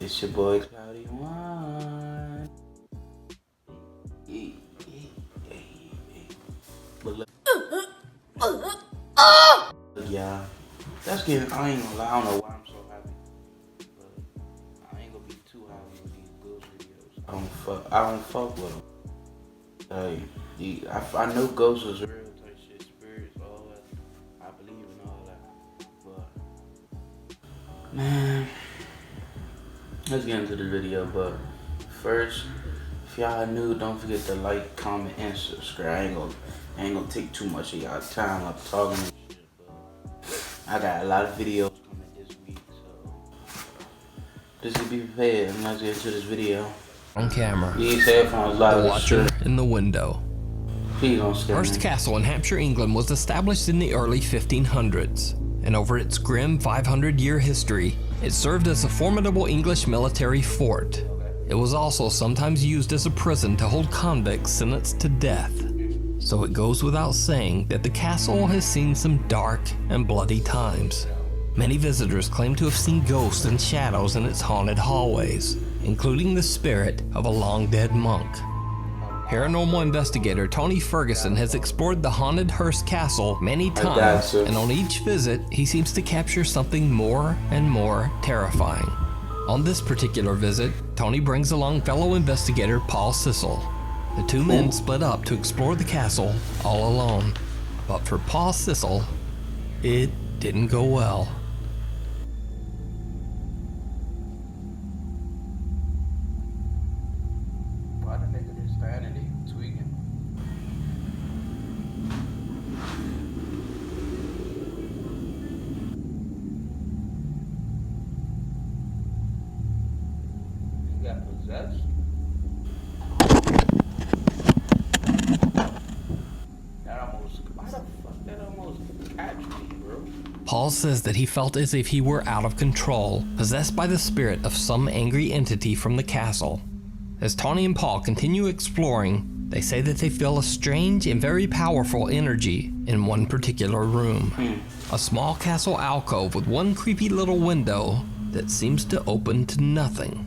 It's your boy Cloudy One. But look, yeah, that's getting. I ain't gonna lie. I don't know why I'm so happy, but I ain't gonna be too happy with these ghost videos. I don't fuck with them. I know ghosts is real type shit, spirits, all that. I believe in all that, but man, let's get into the video. But first, if y'all new, don't forget to like, comment, and subscribe. I ain't gonna take too much of y'all time up talking and shit, but I got a lot of videos coming this week, so just to be prepared. And let's get into this video. On camera. These headphones loud The as Watcher shit. in the Window. Please don't scare Hearst me. Castle in Hampshire, England was established in the early 1500s, and over its grim 500-year history, it served as a formidable English military fort. It was also sometimes used as a prison to hold convicts sentenced to death. So it goes without saying that the castle has seen some dark and bloody times. Many visitors claim to have seen ghosts and shadows in its haunted hallways, including the spirit of a long-dead monk. Paranormal investigator Tony Ferguson has explored the haunted Hearst Castle many times, and on each visit, he seems to capture something more and more terrifying. On this particular visit, Tony brings along fellow investigator Paul Sissel. The two men split up to explore the castle all alone, but for Paul Sissel, it didn't go well. Why the nigga just standing there tweaking? He got possessed? Why the fuck that almost catch me, bro? Paul says that he felt as if he were out of control, possessed by the spirit of some angry entity from the castle. As Tony and Paul continue exploring, they say that they feel a strange and very powerful energy in one particular room. A small castle alcove with one creepy little window that seems to open to nothing.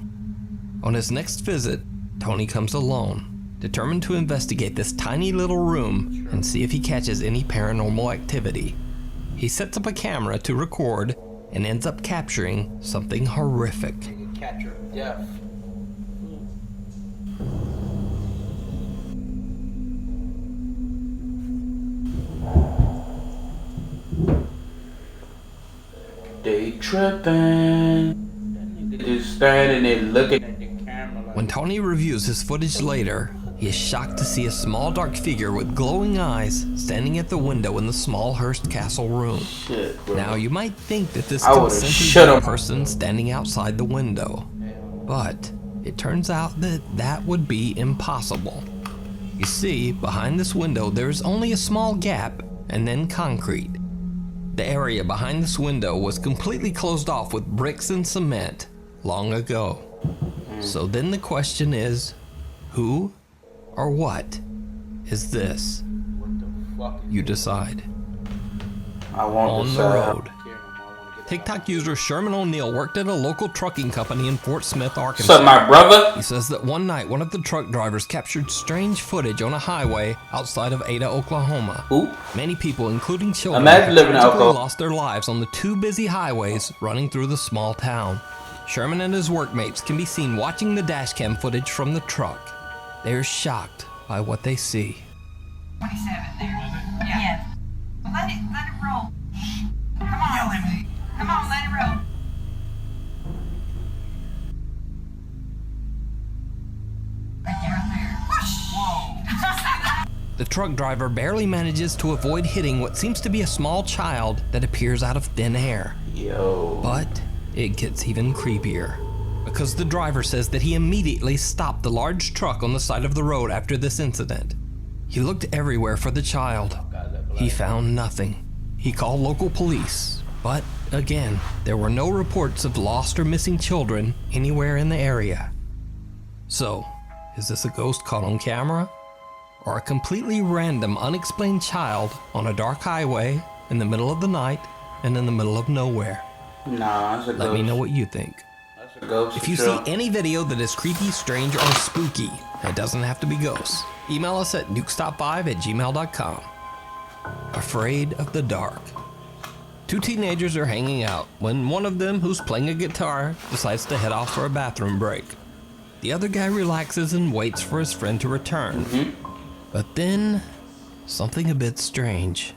On his next visit, Tony comes alone, determined to investigate this tiny little room and see if he catches any paranormal activity. He sets up a camera to record and ends up capturing something horrific. Catcher of death. They tripping. That nigga just standing there looking at the camera like. When Tony reviews his footage later, he is shocked to see a small dark figure with glowing eyes standing at the window in the small Hearst Castle room. Shit, bro. Now you might think that this I could would've simply shut be a him. person standing outside the window, but it turns out that that would be impossible. You see, behind this window there is only a small gap and then concrete. The area behind this window was completely closed off with bricks and cement long ago. So then the question is, who or what is this? What the fuck? You decide. I want On to the side. road. TikTok user Sherman O'Neill worked at a local trucking company in Fort Smith, What's Arkansas. up, my brother? He says that one night, one of the truck drivers captured strange footage on a highway outside of Ada, Oklahoma. Ooh. Many people, including children, Imagine living in tragically Oklahoma. lost their lives on the two busy highways running through the small town. Sherman and his workmates can be seen watching the dashcam footage from the truck. They are shocked by what they see. 27 there. Yeah. Well, let it roll. Come on. Come on, let it roll. Right there. Whoosh. Whoa. The truck driver barely manages to avoid hitting what seems to be a small child that appears out of thin air. Yo. But it gets even creepier, because the driver says that he immediately stopped the large truck on the side of the road after this incident. He looked everywhere for the child. He found nothing. He called local police, but again, there were no reports of lost or missing children anywhere in the area. So, is this a ghost caught on camera? Or a completely random, unexplained child on a dark highway in the middle of the night and in the middle of nowhere? Nah, that's a Let me ghost. know what you think. That's Ghost If you see any video that is creepy, strange, or spooky, it doesn't have to be ghosts. Email us at nukestop5@gmail.com. Afraid of the dark. Two teenagers are hanging out when one of them, who's playing a guitar, decides to head off for a bathroom break. The other guy relaxes and waits for his friend to return. But then, something a bit strange.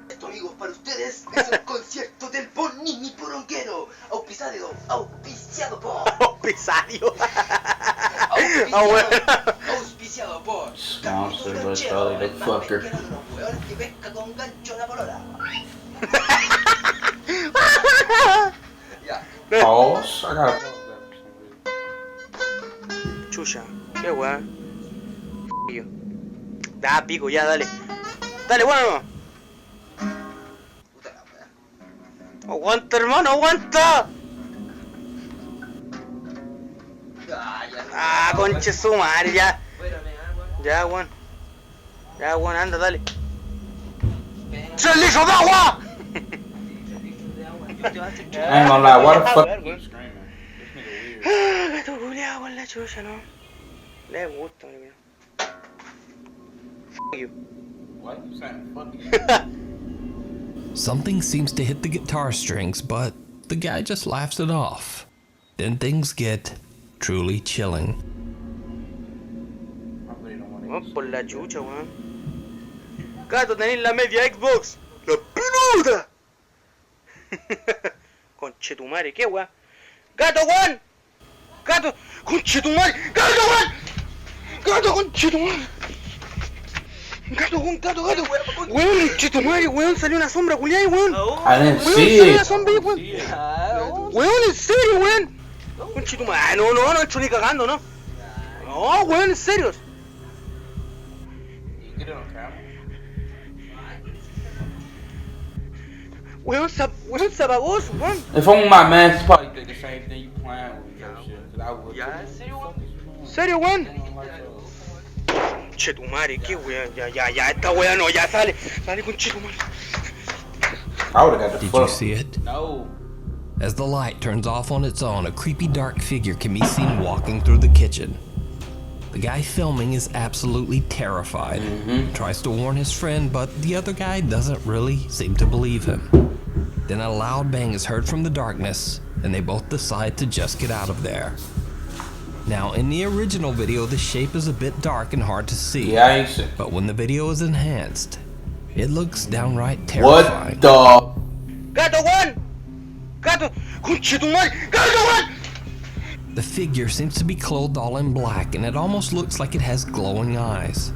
Esto, amigos, para ustedes es el concierto del Bonini Poronguero, auspiciado por... Auspiciado. Auspiciado por... Sponsor, but Charlie the fucker. Que pesca con gancho la polola. Pause. I gotta pause that. Chucha, qué weá. Da pico, ya, dale. Dale, bueno. Puta la weá. Aguanta, hermano, aguanta. Ah, conche su madre, ya. Ya, weón. Ya, weón, anda, dale. ¡3 litros de agua! I ain't gonna lie, why the fuck are you screaming? This nigga weird. Gato culiao con la chucha, ¿no? Le gusta, mira. F you. Why you saying fuck you? Something seems to hit the guitar strings, but the guy just laughs it off. Then things get truly chilling. I really don't wanna Vamos por la chucha, weón. Gato, tenéis la media Xbox. ¡La peluda! Conchetumare, ¿qué weón? ¡Gato, weón! ¡Gato! ¡Conchetumare! ¡Gato, weón! ¡Gato, conchetumare! ¡Gato, weón! ¡Gato, gato! ¡Weón, conchetumare, weón! Salió una sombra, culiá, weón. I didn't Weón, see salió una it. sombra, weón. Weón, en serio, weón. Conchetumare. No, no, no estoy ni cagando, ¿no? No, weón, en serio. You get it on camera? Weón, se apagó, weón. If I'm with my man, she probably think the same thing. You playing with your shit. Cause I would. Ya, ¿en serio, weón? Conchetumare, qué weón. Ya, esta weón no, ya sale. Sale, conchetumare. I would've got the Did fuck. you see it? No. As the light turns off on its own, a creepy dark figure can be seen walking through the kitchen. The guy filming is absolutely terrified. Tries to warn his friend, but the other guy doesn't really seem to believe him. Then a loud bang is heard from the darkness, and they both decide to just get out of there. Now, in the original video, the shape is a bit dark and hard to see. Yeah, I ain't sick. But when the video is enhanced, it looks downright terrifying. What the? Gato, weón. Gato, conchetumare. Gato, weón. The figure seems to be clothed all in black, and it almost looks like it has glowing eyes.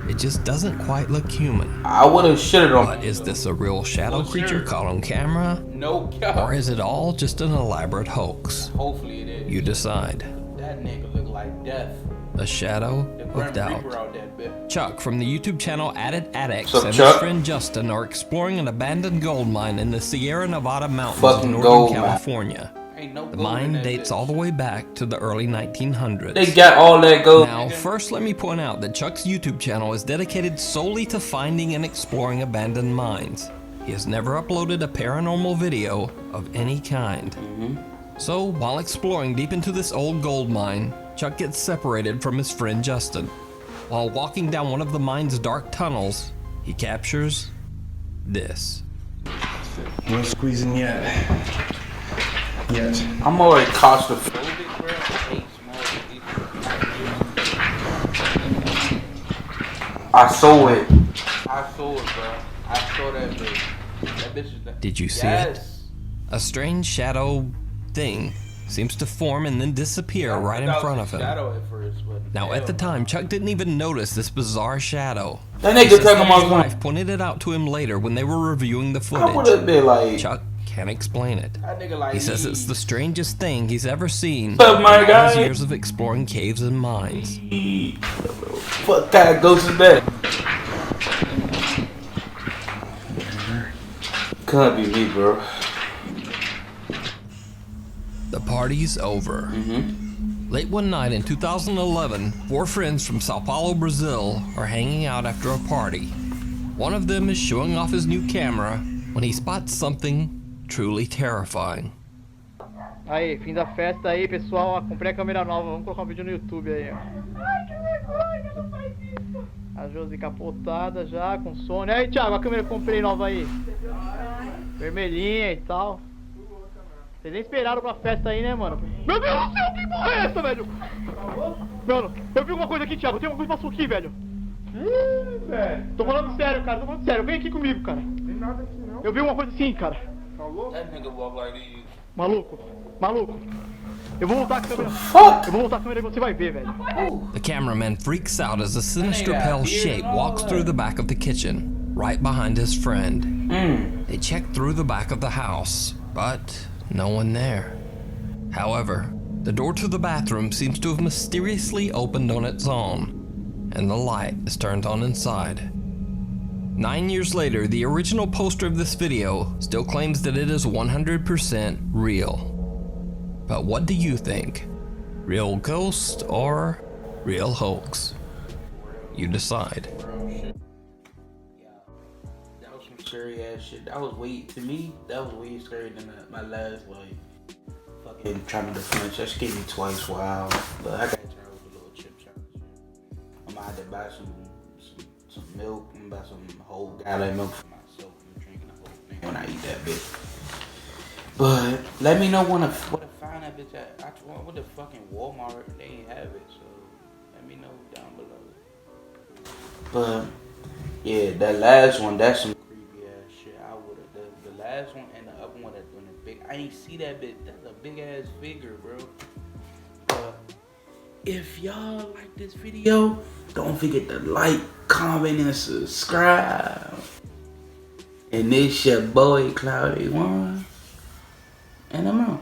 It just doesn't quite look human. I would've shitted on. But is this a real shadow creature caught on camera? No Or God. is it all just an elaborate hoax? Hopefully it is. You decide. That nigga look like death. A shadow The of Grim doubt. Reaper out that bitch. Chuck from the YouTube channel Added Addicts Sup, and Chuck? his friend Justin are exploring an abandoned gold mine in the Sierra Nevada mountains Fucking of gold Northern mine. California. Ain't no The gold in mine that dates bitch. all the way back to the early 1900s. They got all that gold. Now, nigga. first let me point out that Chuck's YouTube channel is dedicated solely to finding and exploring abandoned mines. He has never uploaded a paranormal video of any kind. So, while exploring deep into this old gold mine, Chuck gets separated from his friend Justin. While walking down one of the mine's dark tunnels, he captures this. No squeezing yet. Yet. I'm already claustrophobic, bro. I hate small. I saw it. I saw it, bro. I saw that bitch. That bitch is the... Did you see Yes. it? A strange shadow thing seems to form and then disappear right in I thought front it of was him. a shadow at first, but Now, at the time, Chuck didn't even notice this bizarre shadow. that He nigga says talking that his about wife pointed it out to him later when they were reviewing the I would footage. have been like, Chuck can't explain it. that nigga like. He says it's the strangest thing he's ever seen What's up, my in all his guy? years of exploring caves and mines. What kind of ghost is that? Can't be me, bro. The party's over. Late one night in 2011, four friends from Sao Paulo, Brazil are hanging out after a party. One of them is showing off his new camera when he spots something truly terrifying. Aí, fim da festa aí, pessoal. Ó, comprei a câmera nova. Vamos colocar um vídeo no YouTube aí, ó. Ai, que vergonha, não faz isso. A Josi capotada já, com sono. Aí, Thiago, a câmera que eu comprei nova aí. Vermelhinha e tal. Vocês nem esperaram pra festa aí, né, mano? Meu Deus do céu, que porra é essa, velho? Mano, eu vi uma coisa aqui, Thiago. Tem uma coisa que passou aqui, velho. velho. Tô falando sério, cara. Tô falando sério. Vem aqui comigo, cara. Tem nada aqui não. Eu vi uma coisa assim, cara. Falou? That nigga walk like these. Maluco. Maluco. Eu vou voltar a câmera. Fuck! Eu vou voltar a câmera e você vai ver, velho. The cameraman freaks out as a sinister pale shape walks through the back of the kitchen, right behind his friend. They check through the back of the house, but no one there. However, the door to the bathroom seems to have mysteriously opened on its own, and the light is turned on inside. 9 years later, the original poster of this video still claims that it is 100% real. But what do you think? Real ghost or real hoax? You decide. That was some scary ass shit. That was way, to me, that was way scarier than my last, like, fucking trying to flinch. That scared me twice, wow. But I got tired with the little chip challenge. I'm gonna have to buy some milk. I'm gonna buy some whole gallon of milk for myself. I'm drinking the whole thing when I eat that bitch. But let me know what to find that bitch at. I went with the fucking Walmart. They ain't have it, so let me know down below. But yeah, that last one, that's some creepy ass shit. I would've the last one and the other one that's been a big. I ain't see that bitch. That's a big ass figure, bro. But if y'all like this video, don't forget to like, comment, and subscribe. And this your boy Cloudy One. And I'm out.